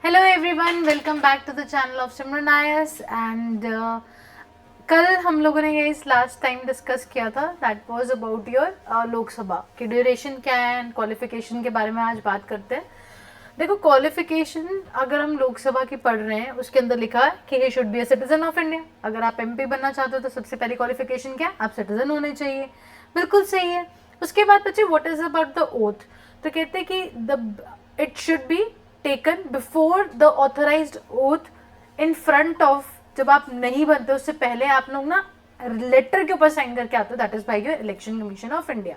Hello everyone, welcome back to the channel of Simran आयस and कल हम लोगों ने इस लास्ट टाइम डिस्कस किया था that was about your Lok Sabha की ड्यूरेशन क्या है एंड क्वालिफिकेशन के बारे में आज बात करते हैं। देखो, क्वालिफिकेशन अगर हम लोकसभा की पढ़ रहे हैं उसके अंदर लिखा है कि he should be a citizen of India. अगर आप एमपी बनना चाहते हो तो सबसे पहली क्वालिफिकेशन क्या है? आप सिटीजन होने चाहिए। बिल्कुल सही है। उसके बाद बच्चे what is about the oath, तो कहते हैं कि the it should be taken before the authorised oath in front of, जब आप नहीं बनते उससे पहले आप लोग ना लेटर के ऊपर साइन करके आते हो, that is by your election commission of India,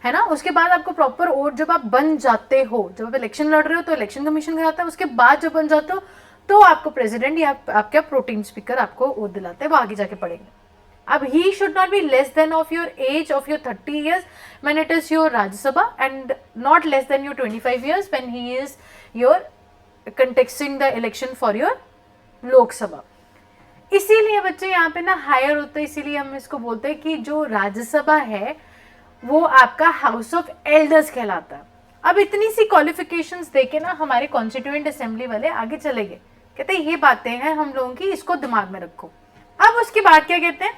है ना। उसके बाद आपको प्रॉपर ओथ जब आप बन जाते हो, जब आप इलेक्शन लड़ रहे हो तो इलेक्शन कमीशन कराता है, उसके बाद जब बन जाते हो तो आपको प्रेसिडेंट या आपका प्रोटीम स्पीकर आपको ओथ दिलाते हैं, वो आगे जाके पढ़ेंगे। अब he should not be less than of your age of your 30 years when it is your Rajya Sabha and not less than your 25 years when he is your contesting the election for your Lok Sabha। इसीलिए बच्चे यहाँ पे ना higher होता है, इसीलिए हम इसको बोलते हैं कि जो राज्यसभा है वो आपका हाउस ऑफ एल्डर्स कहलाता है। अब इतनी सी क्वालिफिकेशंस देके ना हमारे कॉन्स्टिट्यूएंट असेंबली वाले आगे चले गए, कहते ये बातें हैं हम लोगों की, इसको दिमाग में रखो। अब उसके बाद क्या कहते हैं?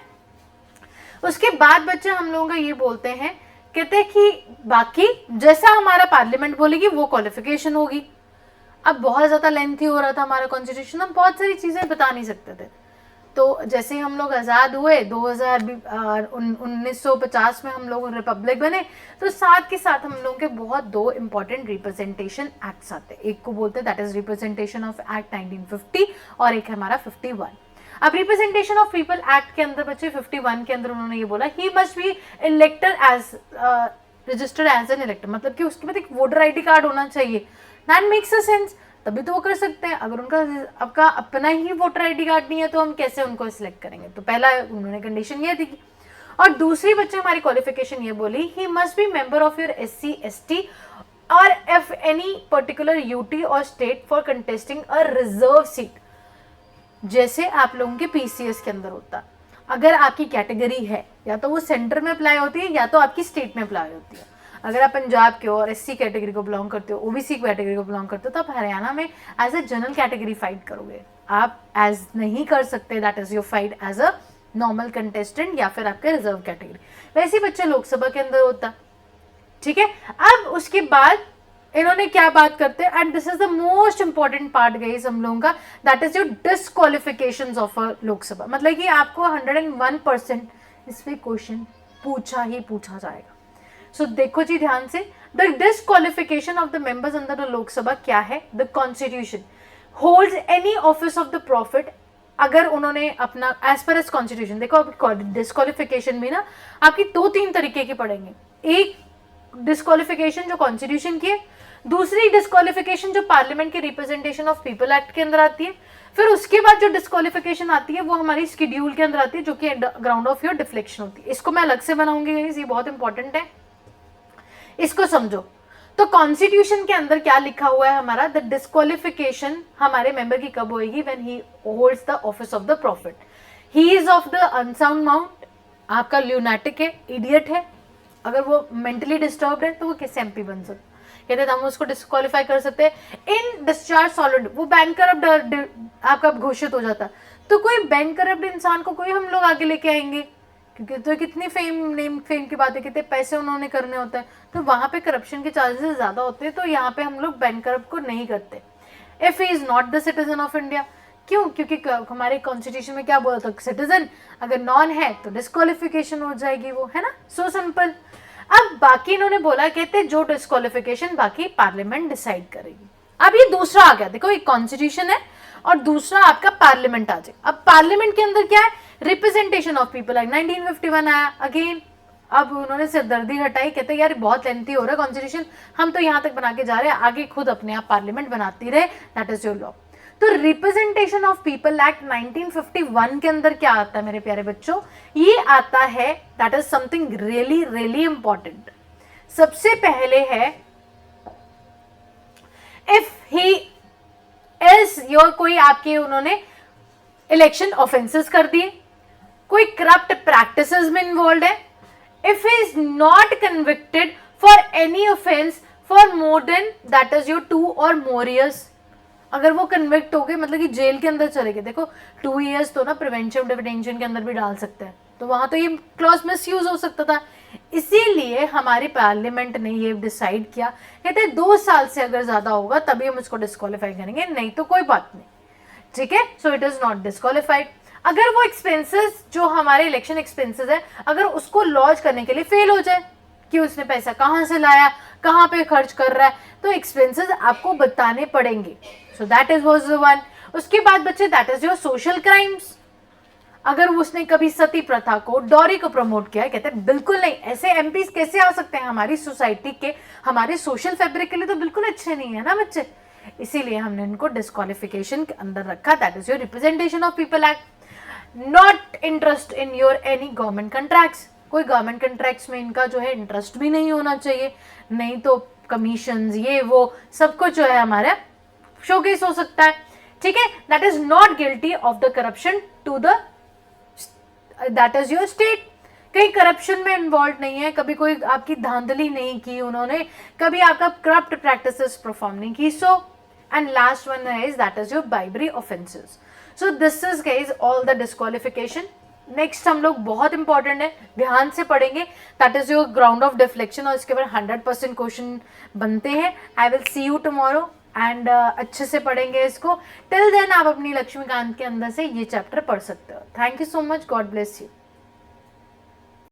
उसके बाद बच्चे हम लोगों का ये बोलते हैं, कहते हैं कि बाकी जैसा हमारा पार्लियामेंट बोलेगी वो क्वालिफिकेशन होगी। अब बहुत ज्यादा लेंथी हो रहा था हमारा कॉन्स्टिट्यूशन, हम बहुत सारी चीजें बता नहीं सकते थे। तो जैसे हम लोग आज़ाद हुए 1950 में हम लोग रिपब्लिक बने, तो साथ के साथ हम लोगों के बहुत दो इंपॉर्टेंट रिप्रेजेंटेशन एक्ट्स आते हैं। एक को बोलते हैं that is representation of act 1950 और एक हमारा 51। अब रिप्रेजेंटेशन ऑफ पीपल एक्ट के अंदर बच्चे 51 के अंदर उन्होंने ये बोला he must be elected as registered as an elector, मतलब कि उसके बाद एक वोटर आईडी कार्ड होना चाहिए। दैट मेक्स अ सेंस, तभी तो वो कर सकते हैं। अगर उनका आपका अपना ही वोटर आईडी कार्ड नहीं है तो हम कैसे उनको सिलेक्ट करेंगे? तो पहला उन्होंने कंडीशन ये थी। और दूसरी बच्चे हमारी क्वालिफिकेशन ये बोली ही must B member of your SC/ST और इफ एनी पर्टिकुलर यूटी और state for contesting a reserve seat, जैसे आप लोगों के PCS के अंदर होता। अगर आपकी कैटेगरी है या तो वो सेंटर में अप्लाई होती है या तो आपकी स्टेट में अप्लाई होती है। अगर आप पंजाब के हो और SC कैटेगरी को बिलोंग करते हो, OBC कैटेगरी को बिलोंग करते हो, तो आप हरियाणा में as a general category fight करोगे। आप एज नहीं कर सकते, that is your fight as a normal contestant या फिर आपके रिजर्व कैटेगरी। वैसे बच्चे लोकसभा के अंदर होता, ठीक है। अब उसके बाद इन्होंने क्या बात करते हैं, and this is the most important part guys हम लोगों का, that is your disqualifications of a Lok Sabha. मतलब कि आपको 101% इस पे क्वेश्चन पूछा ही पूछा जाएगा। सो देखो जी ध्यान से, the disqualification of the members under the Lok Sabha क्या है? The constitution holds any office of the profit, अगर उन्होंने अपना एज पर एज कॉन्स्टिट्यूशन, देखो अब डिस्क्वालिफिकेशन भी ना आपकी 2-3 तरीके की पढ़ेंगे। एक डिस्क्वालिफिकेशन जो कॉन्स्टिट्यूशन की है, दूसरी डिस्क्वालिफिकेशन जो पार्लियामेंट के रिप्रेजेंटेशन ऑफ पीपल एक्ट के अंदर आती है, फिर उसके बाद जो डिस्क्वालिफिकेशन आती है वो हमारी शेड्यूल के अंदर आती है, जो कि ग्राउंड ऑफ योर डिफ्लेक्शन होती है। इसको मैं अलग से बनाऊंगी, ये बहुत इंपॉर्टेंट है, इसको समझो। तो कॉन्स्टिट्यूशन के अंदर क्या लिखा हुआ है हमारा? द डिस्क्वालिफिकेशन हमारे मेंबर की कब होएगी? When he holds the office of the profit, he is of the unsound mount, आपका ल्यूनाटिक है, इडियट है, अगर वो मेंटली डिस्टर्ब है तो वो कैसे MP बन सकता? कहते हम उसको डिस्क्वालीफाई कर सकते हैं। इन डिस्चार्ज सॉलिड, वो बैंक करप्ट आपका घोषित हो जाता, तो कोई बैंक करप्ट इंसान को कोई हम लोग आगे लेके आएंगे? क्योंकि तो कितनी फेम की बात है, कितने पैसे उन्होंने करने होते हैं, तो वहां पे करप्शन के चार्जेस ज्यादा होते हैं, तो यहाँ पे हम लोग बैंक करप्ट को नहीं करते। If he is not the citizen of India, क्यों? क्योंकि हमारे कॉन्स्टिट्यूशन में क्या बोला था? सिटीजन अगर नॉन है तो डिस्क्वालिफिकेशन हो जाएगी वो, है ना। So simple. अब बाकी इन्होंने बोला, कहते जो डिस्क्वालिफिकेशन बाकी पार्लियामेंट डिसाइड करेगी। अब ये दूसरा आ गया, देखो एक कॉन्स्टिट्यूशन है और दूसरा आपका पार्लियामेंट आ जाए। अब पार्लियामेंट के अंदर क्या है? रिप्रेजेंटेशन ऑफ पीपल एक्ट 1951 आया अगेन। अब उन्होंने सिरदर्दी हटाई, कहते यार बहुत लेंथी हो रहा है कॉन्स्टिट्यूशन, हम तो यहाँ तक बना के जा रहे हैं, आगे खुद अपने आप पार्लियामेंट बनाती रहे, दैट इज योर लॉ। तो रिप्रेजेंटेशन ऑफ पीपल एक्ट 1951 के अंदर क्या आता है मेरे प्यारे बच्चों? ये आता है, that is something really really important. सबसे पहले है, इफ ही इज योर, कोई आपके उन्होंने इलेक्शन ऑफेंसेस कर दिए, कोई करप्ट प्रैक्टिसेस में इन्वॉल्व है, if he is not convicted for any offence for more than that is your 2 or more years, अगर वो कन्विक्ट हो गए मतलब कि जेल के अंदर चले गए, देखो 2 years तो ना प्रिवेंशन डिटेंशन के अंदर भी डाल सकते हैं, तो वहां तो ये क्लॉज मिस यूज हो सकता था। इसीलिए हमारी पार्लियामेंट ने ये डिसाइड किया, कहते हैं 2 साल से अगर ज्यादा होगा तभी हम उसको डिस्क्वालीफाई करेंगे, नहीं तो कोई बात नहीं, ठीक है। So it is not disqualified. अगर वो एक्सपेंसेस जो हमारे इलेक्शन एक्सपेंसेस है अगर उसको लॉन्च करने के लिए फेल हो जाए कि उसने पैसा कहां से लाया, कहां पे खर्च कर रहा है, तो एक्सपेंसेस आपको बताने पड़ेंगे। So that is was the one. उसके बाद बच्चे that is your social crimes. अगर उसने कभी सती प्रथा को, डॉरी को प्रमोट किया, कहते हैं बिल्कुल नहीं, ऐसे एमपीज कैसे आ सकते हैं हमारी सोसाइटी के, हमारे सोशल फैब्रिक के लिए तो बिल्कुल अच्छे नहीं है ना बच्चे, इसीलिए हमने इनको डिस्क्वालिफिकेशन के अंदर रखा। That is your representation of people act. Not interest in your any government contracts, कोई गवर्नमेंट कंट्रैक्ट्स में इनका जो है इंटरेस्ट भी नहीं होना चाहिए, नहीं तो कमीशंस ये वो सब कुछ जो है हमारा शोकेस हो सकता है, ठीक है। That is not guilty of the corruption to the that is your state, कहीं करप्शन में इन्वॉल्व नहीं है, कभी कोई आपकी धांधली नहीं की उन्होंने, कभी आपका करप्ट प्रैक्टिसेस परफॉर्म नहीं की। So and last one is that is your bribery offences. So this is guys all the disqualification. Next हम लोग बहुत इंपॉर्टेंट है, ध्यान से पढ़ेंगे, that is your ground of deflection, और इसके बाद 100% क्वेश्चन बनते हैं। I will see you tomorrow and अच्छे से पढ़ेंगे इसको। टिल देन आप अपनी लक्ष्मीकांत के अंदर से ये चैप्टर पढ़ सकते हो। Thank you so much, God bless you.